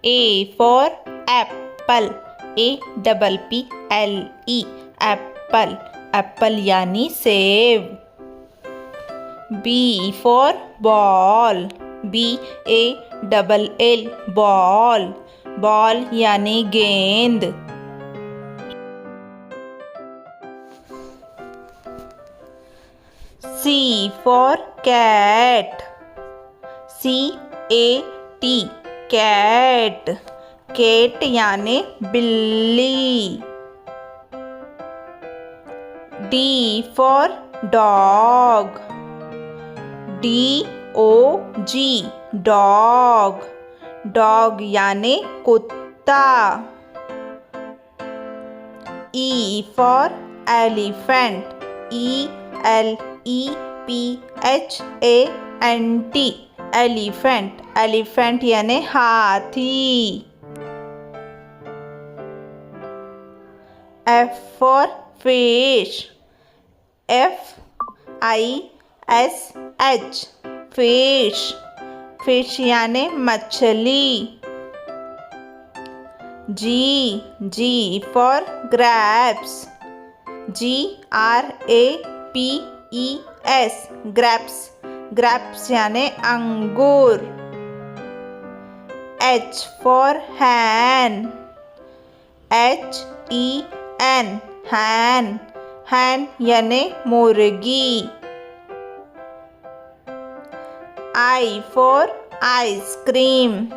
A for apple. APPLE. Apple. Apple यानी सेब. B for ball. BALL. Ball. Ball यानी गेंद. C for cat. CAT. Cat. Cat यानी बिल्ली. D for dog. DOG. Dog. Dog यानी कुत्ता. E for elephant. ELEPHANT. Elephant. Elephant यानी हाथी. F for fish. FISH. Fish. Fish यानी मछली. G for grapes. GRAPES. grapes. grapes यानी अंगूर. H for hen. HEN. hen. hen यानी मुर्गी. I for ice cream.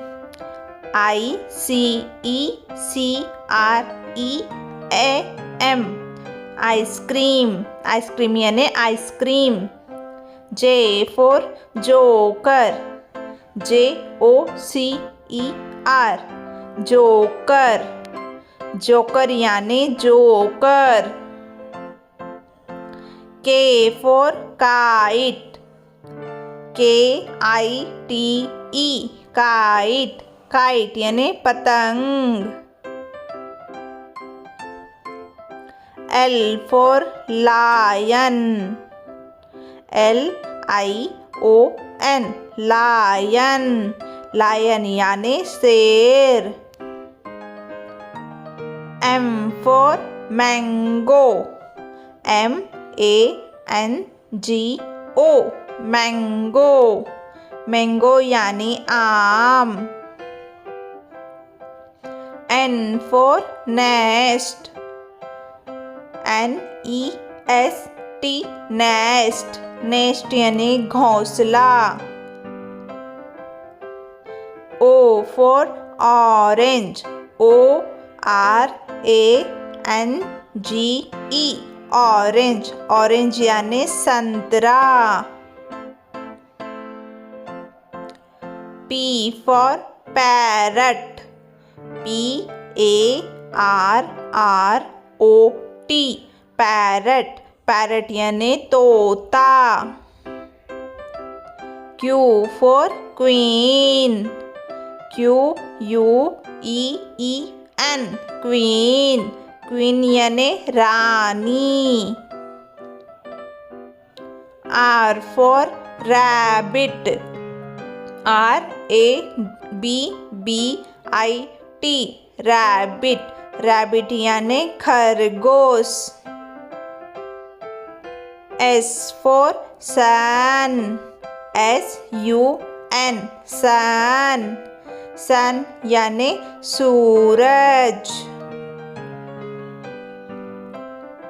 ICECREAM. Ice cream. Ice cream यानी ice cream. J for joker. JOCER. Joker. Joker यानी joker. K for kite. KITE. kite. kite यानी पतंग. L for lion. LION. lion. lion यानी शेर. M for mango. MANGO. mango. mango यानी आम. N for nest. NEST. nest. nest यानी घोंसला. O for orange. ORANGE. orange. orange यानी संतरा. P for parrot. PARROT. parrot. parrot यानी तोता. Q for queen. QUEEN. queen. queen यानी रानी. R for rabbit. RABBIT. rabbit. rabbit यानी खरगोश. S for sun. SUN. sun. sun यानी सूरज.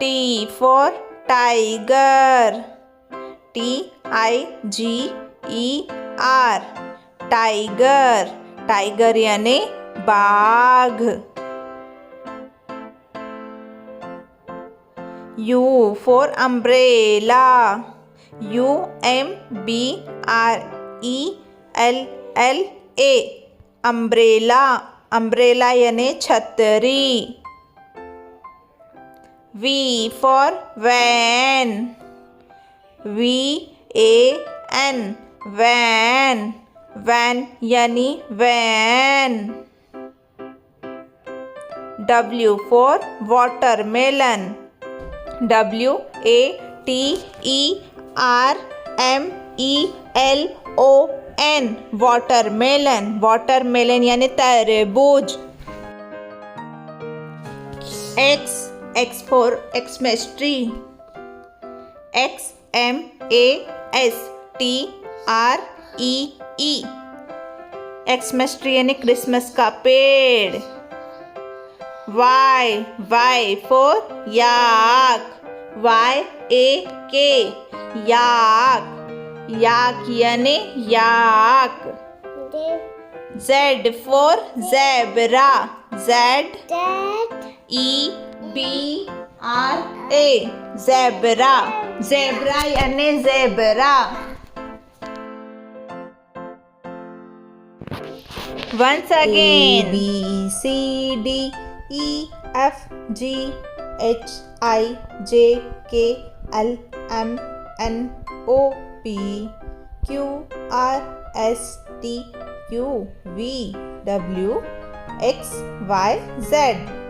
T for tiger. TIGER. tiger. tiger यानी बाघ. U for umbrella. UMBRELLA. umbrella. umbrella यानी छतरी. V for van. VAN. van. van यानी van. W for watermelon. WATERMELON. N watermelon, watermelon यानी तरबूज. X for Xmas tree. XMASTREE. Xmas tree यानी Christmas का पेड़. Y for yak, YAK, yak, yak यानी yak. Z for zebra, ZEBRA, zebra, zebra यानी zebra. Once again, ABCDEFGHIJKLMNOPQRSTUVWXYZ.